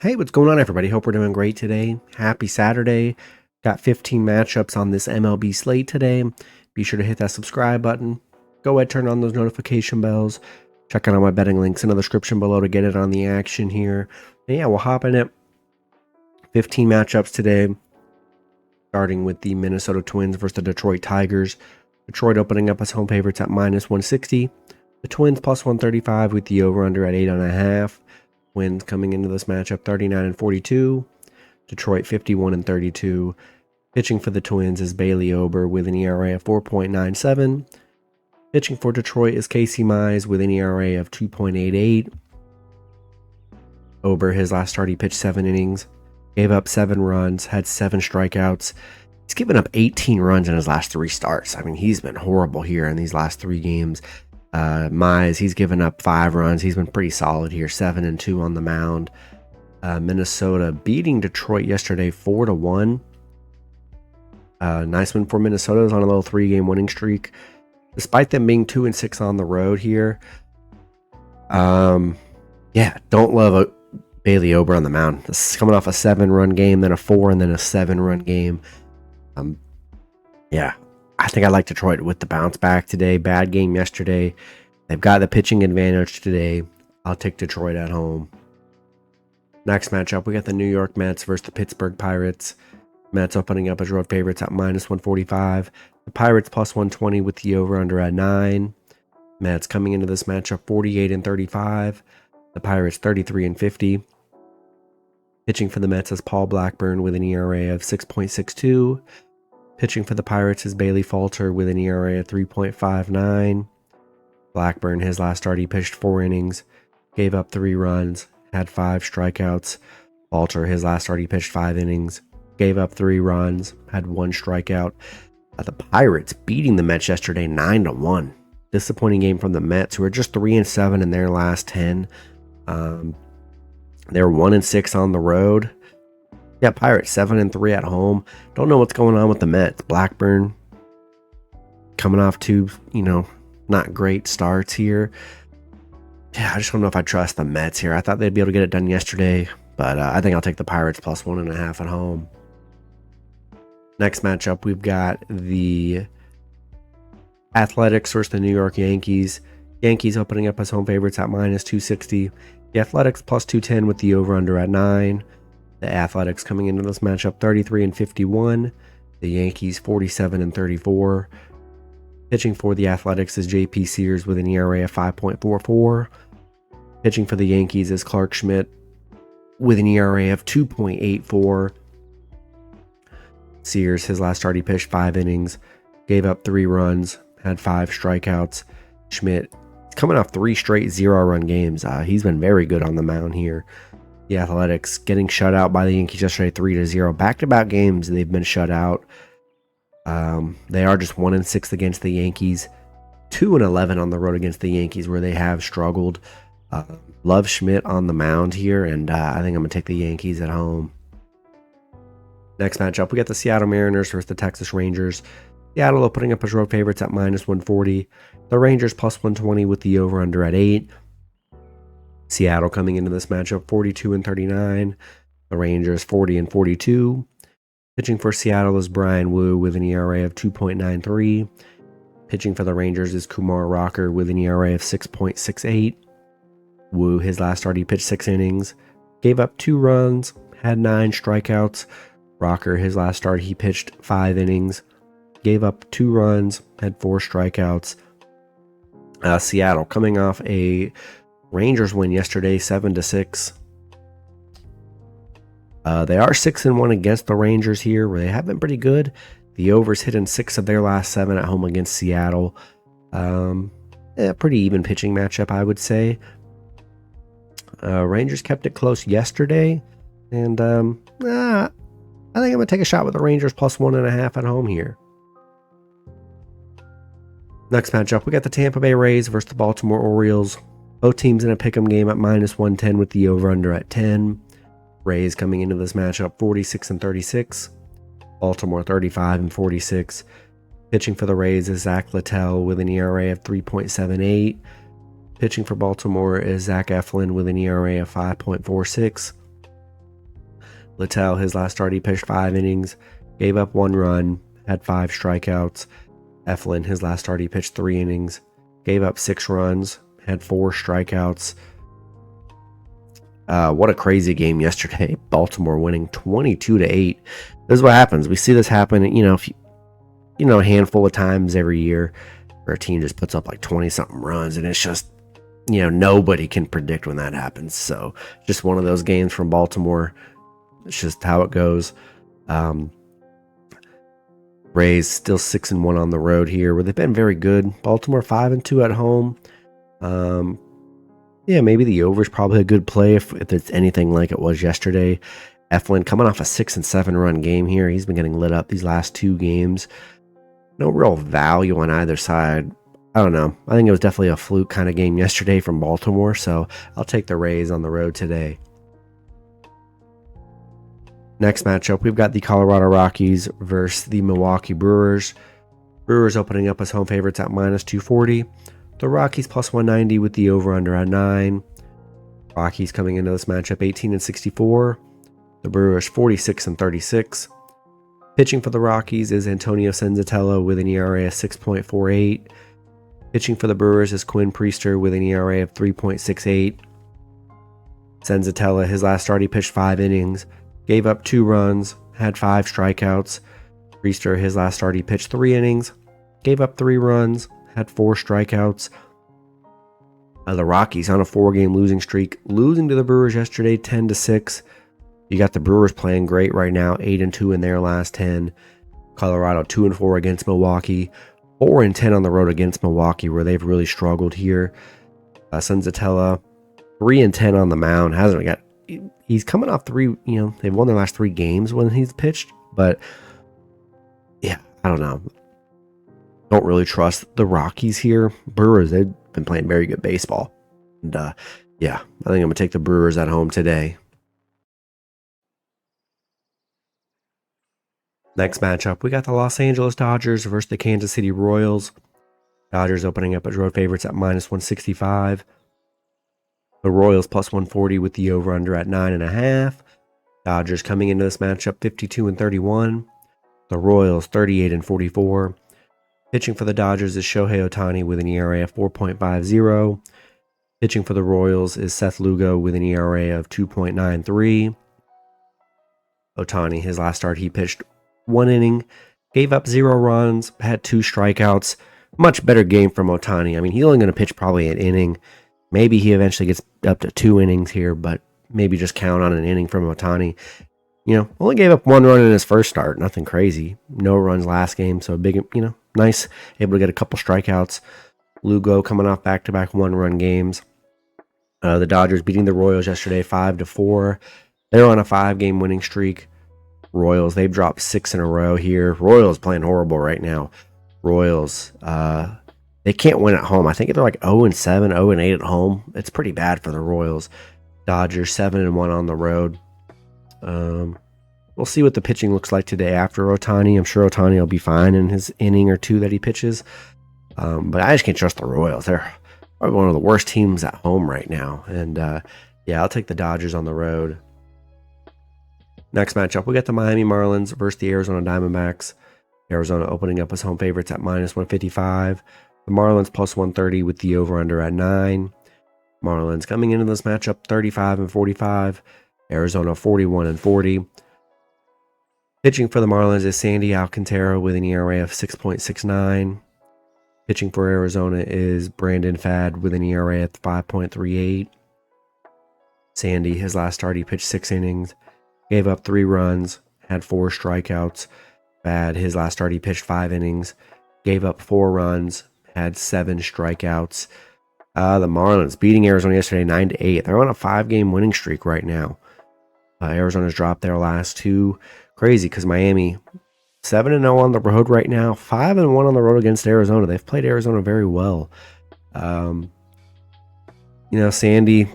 Hey, what's going on, everybody? Hope we're doing great today. Happy Saturday. Got 15 matchups on this MLB slate today. Be sure to hit that subscribe button. Go ahead, turn on those notification bells. Check out all my betting links in the description below to get it on the action here. And yeah, we'll hop in it. 15 matchups today. Starting with the Minnesota Twins versus the Detroit Tigers. Detroit opening up as home favorites at -160. The Twins +135 with the over-under at 8.5. Twins coming into this matchup 39-42. Detroit 51-32. Pitching for the Twins is Bailey Ober with an ERA of 4.97. Pitching for Detroit is Casey Mize with an ERA of 2.88. Ober, his last start, he pitched 7 innings, gave up 7 runs, had 7 strikeouts. He's given up 18 runs in his last 3 starts. I mean, he's been horrible here in these last 3 games. Mize, he's given up 5 runs. He's been pretty solid here, 7-2 on the mound. Minnesota beating Detroit yesterday 4-1. Nice win for Minnesota. Is on a little 3-game winning streak, despite them being 2-6 on the road here. Yeah, don't love Bailey Ober on the mound. This is coming off a 7-run game, then a 4, and then a 7-run game. Yeah. I think I like Detroit with the bounce back today. Bad game yesterday. They've got the pitching advantage today. I'll take Detroit at home. Next matchup, we got the New York Mets versus the Pittsburgh Pirates. Mets opening up as road favorites at -145. The Pirates +120 with the over-under at 9. Mets coming into this matchup 48-35. The Pirates 33-50. Pitching for the Mets is Paul Blackburn with an ERA of 6.62. Pitching for the Pirates is Bailey Falter with an ERA of 3.59. Blackburn, his last start, he pitched 4 innings, gave up 3 runs, had 5 strikeouts. Falter, his last start, he pitched 5 innings, gave up 3 runs, had 1 strikeout. The Pirates beating the Mets yesterday 9-1. Disappointing game from the Mets, who are just 3-7 in their last 10. They're 1-6 on the road. Yeah, Pirates 7-3 at home. Don't know what's going on with the Mets. Blackburn coming off 2, not great starts here. Yeah, I just don't know if I trust the Mets here. I thought they'd be able to get it done yesterday, but I think I'll take the Pirates +1.5 at home. Next matchup, we've got the Athletics versus the New York Yankees. Yankees opening up as home favorites at -260. The Athletics +210 with the over-under at 9. The Athletics coming into this matchup 33-51. The Yankees 47-34. Pitching for the Athletics is J.P. Sears with an ERA of 5.44. Pitching for the Yankees is Clark Schmidt with an ERA of 2.84. Sears, his last start, he pitched 5 innings, gave up 3 runs, had 5 strikeouts. Schmidt, coming off 3 straight 0-run games. He's been very good on the mound here. The Athletics getting shut out by the Yankees yesterday 3-0. Back-to-back games they've been shut out. They are just 1-6 against the Yankees, 2-11 on the road against the Yankees, where they have struggled. Love Schmidt on the mound here, and I think I'm going to take the Yankees at home. Next matchup, we got the Seattle Mariners versus the Texas Rangers. Seattle opening up as road favorites at -140. The Rangers +120 with the over-under at 8. Seattle coming into this matchup 42-39. The Rangers 40-42. Pitching for Seattle is Brian Wu with an ERA of 2.93. Pitching for the Rangers is Kumar Rocker with an ERA of 6.68. Wu, his last start, he pitched 6 innings, gave up 2 runs, had 9 strikeouts. Rocker, his last start, he pitched 5 innings, gave up 2 runs, had 4 strikeouts. Seattle coming off a Rangers win yesterday, 7-6. They are 6-1 against the Rangers here, where they have been pretty good. The overs hit in 6 of their last 7 at home against Seattle. Pretty even pitching matchup, I would say. Rangers kept it close yesterday, and I think I'm going to take a shot with the Rangers +1.5 at home here. Next matchup, we got the Tampa Bay Rays versus the Baltimore Orioles. Both teams in a pick'em game at -110 with the over-under at 10. Rays coming into this matchup 46-36. Baltimore 35-46. Pitching for the Rays is Zach Littell with an ERA of 3.78. Pitching for Baltimore is Zach Eflin with an ERA of 5.46. Littell, his last start, he pitched 5 innings, gave up 1 run, had 5 strikeouts. Eflin, his last start, he pitched 3 innings, gave up 6 runs, had 4 strikeouts. What a crazy game yesterday. Baltimore winning 22-8. This is what happens. We see this happen, a handful of times every year where a team just puts up like 20-something runs, and it's just, nobody can predict when that happens. So just one of those games from Baltimore. It's just how it goes. Rays still 6-1 on the road here, where they've been very good. Baltimore 5-2 at home. Maybe the over is probably a good play if it's anything like it was yesterday. Eflin coming off a 6 and 7 run game here. He's been getting lit up these last 2 games. No real value on either side. I don't know. I think it was definitely a fluke kind of game yesterday from Baltimore, so I'll take the Rays on the road today. Next matchup, we've got the Colorado Rockies versus the Milwaukee Brewers. Brewers opening up as home favorites at -240. The Rockies +190 with the over-under at 9. Rockies coming into this matchup 18-64. The Brewers 46-36. Pitching for the Rockies is Antonio Senzatella with an ERA of 6.48. Pitching for the Brewers is Quinn Priester with an ERA of 3.68. Senzatella, his last start, he pitched 5 innings, gave up 2 runs, had 5 strikeouts. Priester, his last start, he pitched 3 innings, gave up 3 runs, had 4 strikeouts. The Rockies on a 4-game losing streak, losing to the Brewers yesterday 10-6. You got the Brewers playing great right now, 8-2 in their last 10. Colorado 2-4 against Milwaukee, 4-10 on the road against Milwaukee, where they've really struggled here. Senzatella 3-10 on the mound. He's coming off 3. They've won their last 3 games when he's pitched, but yeah, I don't know. Don't really trust the Rockies here. Brewers, they've been playing very good baseball. And I think I'm going to take the Brewers at home today. Next matchup, we got the Los Angeles Dodgers versus the Kansas City Royals. Dodgers opening up as road favorites at -165. The Royals +140 with the over-under at 9.5. Dodgers coming into this matchup 52-31. The Royals 38-44. Pitching for the Dodgers is Shohei Ohtani with an ERA of 4.50. Pitching for the Royals is Seth Lugo with an ERA of 2.93. Ohtani, his last start, he pitched 1 inning, gave up 0 runs, had 2 strikeouts. Much better game from Ohtani. I mean, he's only going to pitch probably an inning. Maybe he eventually gets up to 2 innings here, but maybe just count on an inning from Ohtani. Only gave up 1 run in his first start. Nothing crazy. No runs last game, so big, nice. Able to get a couple strikeouts. Lugo coming off back-to-back 1-run games. The Dodgers beating the Royals yesterday 5-4. They're on a 5-game winning streak. Royals, they've dropped 6 in a row here. Royals playing horrible right now. Royals, they can't win at home. I think they're like 0-7, 0-8 at home. It's pretty bad for the Royals. Dodgers 7-1 on the road. We'll see what the pitching looks like today after Ohtani. I'm sure Ohtani will be fine in his inning or 2 that he pitches. But I just can't trust the Royals. They're probably one of the worst teams at home right now. And I'll take the Dodgers on the road. Next matchup, we got the Miami Marlins versus the Arizona Diamondbacks. Arizona opening up as home favorites at -155. The Marlins +130 with the over-under at 9. Marlins coming into this matchup 35-45. Arizona 41-40. Pitching for the Marlins is Sandy Alcantara with an ERA of 6.69. Pitching for Arizona is Brandon Fad with an ERA of 5.38. Sandy, his last start, he pitched 6 innings, gave up 3 runs, had 4 strikeouts. Fad, his last start, he pitched 5 innings, gave up 4 runs, had 7 strikeouts. The Marlins beating Arizona yesterday 9-8. They're on a 5-game winning streak right now. Arizona's dropped their last 2. Crazy because Miami 7-0 on the road right now, 5-1 on the road against Arizona. They've played Arizona very well. Sandy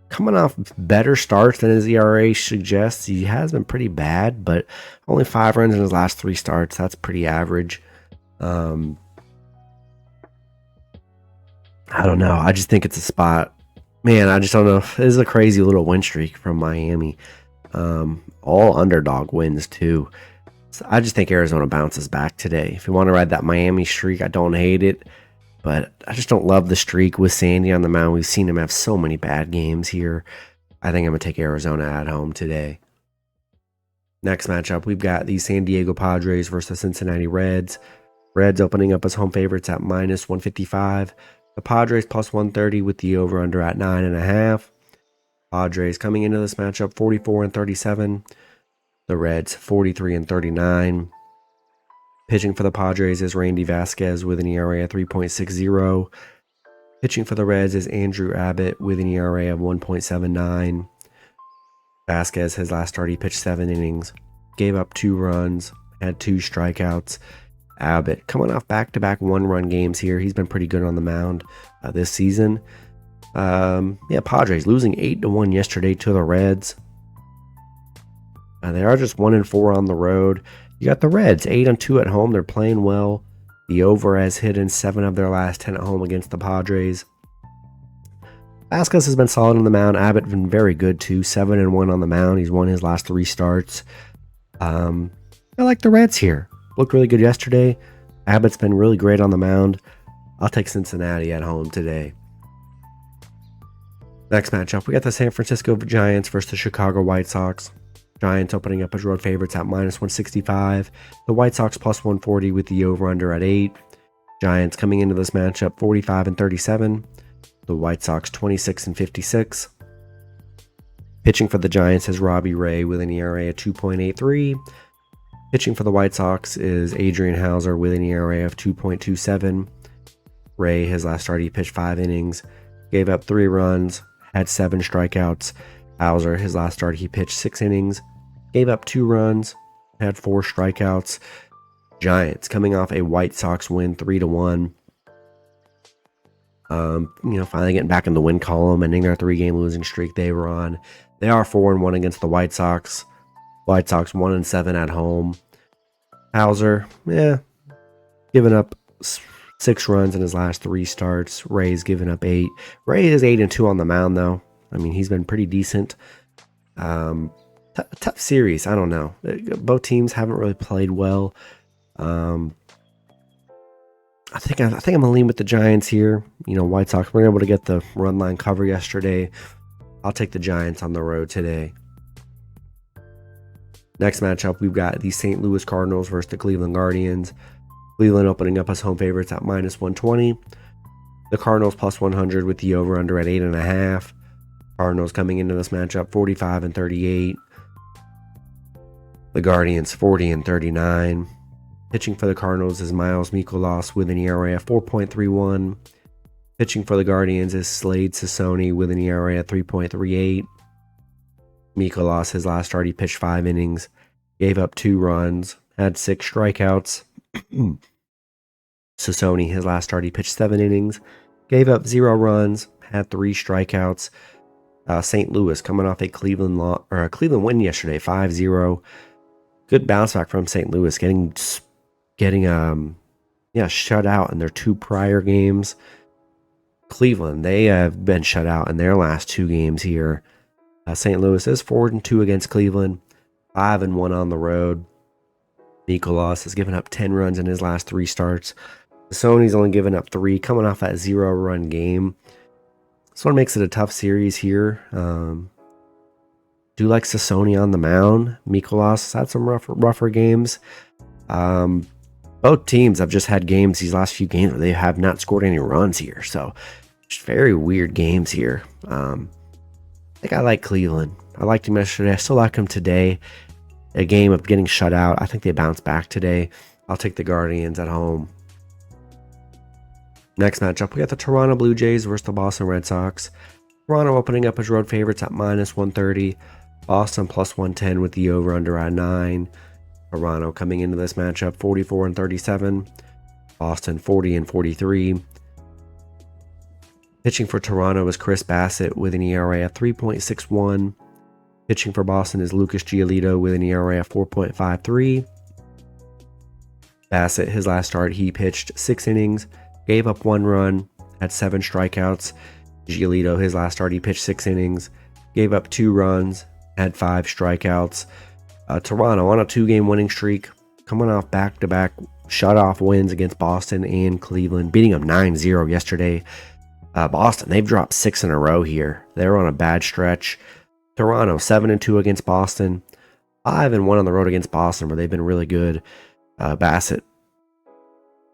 coming off better starts than his ERA suggests. He has been pretty bad, but only 5 runs in his last 3 starts. That's pretty average. I don't know. I just think it's a spot. Man, I just don't know. This is a crazy little win streak from Miami. All underdog wins too. So I just think Arizona bounces back today. If you want to ride that Miami streak, I don't hate it, but I just don't love the streak with Sandy on the mound. We've seen him have so many bad games here. I think I'm going to take Arizona at home today. Next matchup, we've got the San Diego Padres versus the Cincinnati Reds. Reds opening up as home favorites at minus 155. The Padres plus 130 with the over-under at 9.5. Padres coming into this matchup 44-37. The Reds 43-39. Pitching for the Padres is Randy Vasquez with an ERA of 3.60. Pitching for the Reds is Andrew Abbott with an ERA of 1.79. Vasquez, his last start, he pitched 7 innings, gave up 2 runs, had 2 strikeouts. Abbott coming off back-to-back 1-run games here. He's been pretty good on the mound this season. Padres losing 8-1 yesterday to the Reds. They are just 1-4 on the road. You got the Reds 8-2 at home. They're playing well. The over has hit in 7 of their last 10 at home against the Padres. Vasquez has been solid on the mound. Abbott been very good too. 7-1 on the mound. He's won his last 3 starts. I like the Reds here. Looked really good yesterday. Abbott's been really great on the mound. I'll take Cincinnati at home today. Next matchup, we got the San Francisco Giants versus the Chicago White Sox. Giants opening up as road favorites at minus 165. The White Sox plus 140 with the over-under at 8. Giants coming into this matchup 45-37. The White Sox 26-56. Pitching for the Giants is Robbie Ray with an ERA of 2.83. Pitching for the White Sox is Adrian Hauser with an ERA of 2.27. Ray, his last start, he pitched 5 innings, gave up 3 runs, had 7 strikeouts. Hauser, his last start, he pitched 6 innings, gave up 2 runs, had 4 strikeouts. Giants coming off a White Sox win 3-1. Finally getting back in the win column, ending their 3-game losing streak they were on. They are 4-1 against the White Sox. White Sox 1-7 at home. Hauser, giving up 6 runs in his last 3 starts. Ray's given up 8. Ray is 8-2 on the mound though. I mean, he's been pretty decent. Tough series. I don't know. Both teams haven't really played well. I think I'm gonna lean with the Giants here. White Sox were able to get the run line cover yesterday. I'll take the Giants on the road today. Next matchup, we've got the St. Louis Cardinals versus the Cleveland Guardians. Cleveland opening up as home favorites at minus 120. The Cardinals plus 100 with the over-under at 8.5. Cardinals coming into this matchup 45-38. The Guardians 40-39. Pitching for the Cardinals is Miles Mikolas with an ERA of 4.31. Pitching for the Guardians is Slade Sassoni with an ERA of 3.38. Mikolas, his last start, he pitched 5 innings, gave up 2 runs, had 6 strikeouts. Sassoni, his last start, he pitched 7 innings, gave up 0 runs, had 3 strikeouts. St. Louis coming off a Cleveland win yesterday, 5-0. Good bounce back from St. Louis, getting shut out in their 2 prior games. Cleveland, they have been shut out in their last 2 games here. St. Louis is 4-2 against Cleveland, 5-1 on the road. Mikolas has given up 10 runs in his last 3 starts. Sassoni's only given up 3, coming off that 0-run game. This one makes it a tough series here. Do like Sassoni on the mound. Mikolas had some rougher games. Both teams have just had games these last few games where they have not scored any runs here. So, just very weird games here. I think I like Cleveland. I liked him yesterday. I still like him today. A game of getting shut out. I think they bounce back today. I'll take the Guardians at home. Next matchup, we got the Toronto Blue Jays versus the Boston Red Sox. Toronto opening up as road favorites at minus 130. Boston plus 110 with the over-under at 9. Toronto coming into this matchup 44-37. Boston 40-43. Pitching for Toronto is Chris Bassett with an ERA of 3.61. Pitching for Boston is Lucas Giolito with an ERA of 4.53. Bassett, his last start, he pitched 6 innings, gave up 1 run, had 7 strikeouts. Giolito, his last start, he pitched 6 innings, gave up 2 runs, had 5 strikeouts. Toronto on a 2-game winning streak, coming off back-to-back shutoff wins against Boston and Cleveland, beating them 9-0 yesterday. Boston, they've dropped 6 in a row here. They're on a bad stretch. Toronto 7-2 against Boston, 5-1 on the road against Boston, where they've been really good. Bassett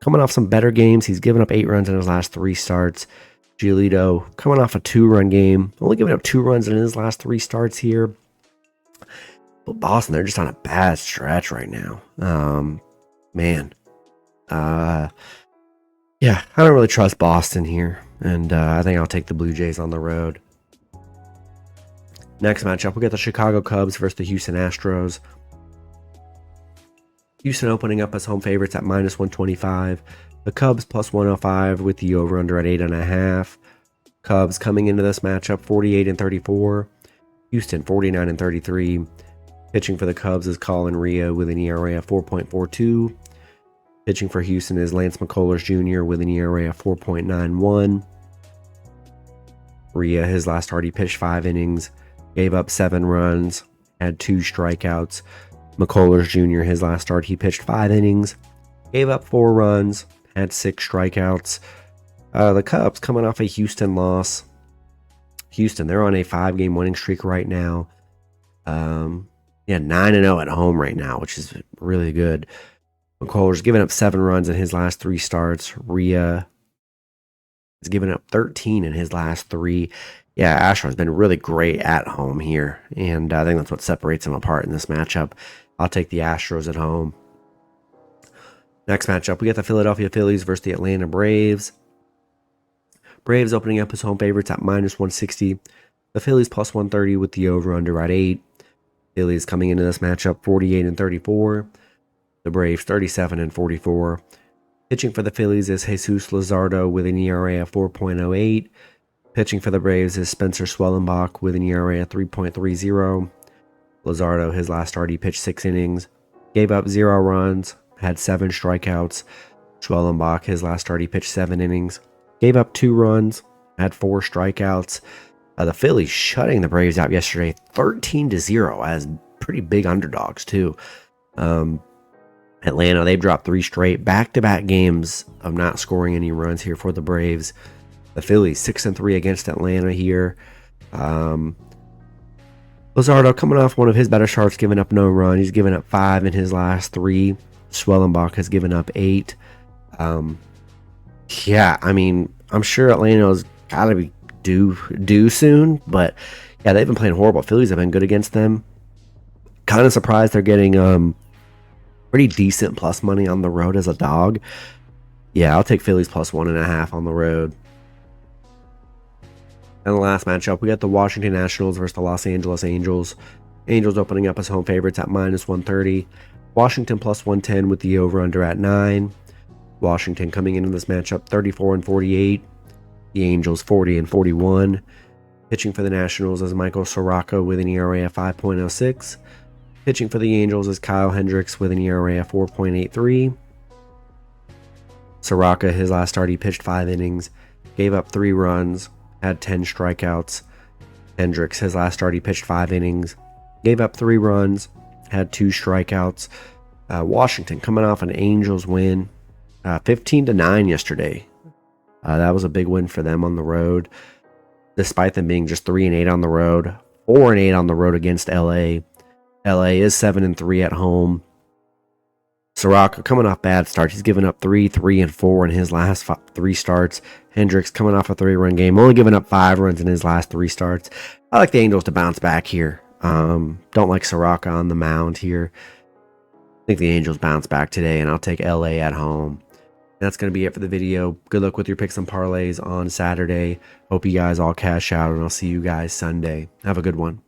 coming off some better games. He's given up 8 runs in his last 3 starts. Giolito coming off a 2-run game, only giving up 2 runs in his last 3 starts here. But Boston, they're just on a bad stretch right now. Man. Yeah, I don't really trust Boston here. And I think I'll take the Blue Jays on the road. Next matchup, we got the Chicago Cubs versus the Houston Astros. Houston opening up as home favorites at -125. The Cubs +105 with the over-under at 8.5. Cubs coming into this matchup 48-34. Houston 49-33. Pitching for the Cubs is Colin Ria with an ERA of 4.42. Pitching for Houston is Lance McCullers Jr. with an ERA of 4.91. Ria, his last start, he pitched 5 innings, gave up 7 runs, had 2 strikeouts. McCullers Jr., his last start, he pitched 5 innings, gave up 4 runs, had 6 strikeouts. The Cubs coming off a Houston loss. Houston, they're on a 5-game winning streak right now. 9-0 at home right now, which is really good. McCullers giving up 7 runs in his last 3 starts. Ria has given up 13 in his last 3. Yeah, Astros been really great at home here, and I think that's what separates them apart in this matchup. I'll take the Astros at home. Next matchup, we got the Philadelphia Phillies versus the Atlanta Braves. Braves opening up as home favorites at -160. The Phillies +130 with the over-under at 8. Phillies coming into this matchup 48-34. The Braves 37-44. Pitching for the Phillies is Jesus Luzardo with an ERA of 4.08. Pitching for the Braves is Spencer Swellenbach with an ERA of 3.30. Luzardo, his last start, he pitched 6 innings, gave up 0 runs, had 7 strikeouts. Swellenbach, his last start, he pitched 7 innings, gave up 2 runs, had 4 strikeouts. The Phillies shutting the Braves out yesterday 13-0 as pretty big underdogs too. Atlanta, they've dropped 3 straight back-to-back games of not scoring any runs here for the Braves. The Phillies 6-3 against Atlanta here. Luzardo coming off one of his better starts, giving up no run. He's given up 5 in his last 3. Swellenbach has given up 8. Yeah, I mean, I'm sure Atlanta's got to be due soon, but yeah, they've been playing horrible. Phillies have been good against them. Kind of surprised they're getting pretty decent plus money on the road as a dog. Yeah, I'll take Phillies +1.5 on the road. And the last matchup, we got the Washington Nationals versus the Los Angeles Angels. Angels opening up as home favorites at -130. Washington +110 with the over-under at 9. Washington coming into this matchup 34-48. The Angels 40-41. Pitching for the Nationals is Michael Soroka with an ERA of 5.06. Pitching for the Angels is Kyle Hendricks with an ERA of 4.83. Soroka, his last start, he pitched 5 innings, gave up 3 runs, had 10 strikeouts. Hendricks, his last start, he pitched 5 innings, gave up 3 runs, had 2 strikeouts. Washington coming off an Angels win, 15-9 yesterday. That was a big win for them on the road, despite them being just 3-8 on the road, 4-8 on the road against LA. LA is 7-3 at home. Soroka coming off bad starts. He's given up 3, 3, and 4 in his last 3 starts. Hendricks coming off a 3-run game, only giving up 5 runs in his last 3 starts. I like the Angels to bounce back here. Don't like Soroka on the mound here. I think the Angels bounce back today, and I'll take LA at home. That's going to be it for the video. Good luck with your picks and parlays on Saturday. Hope you guys all cash out, and I'll see you guys Sunday. Have a good one.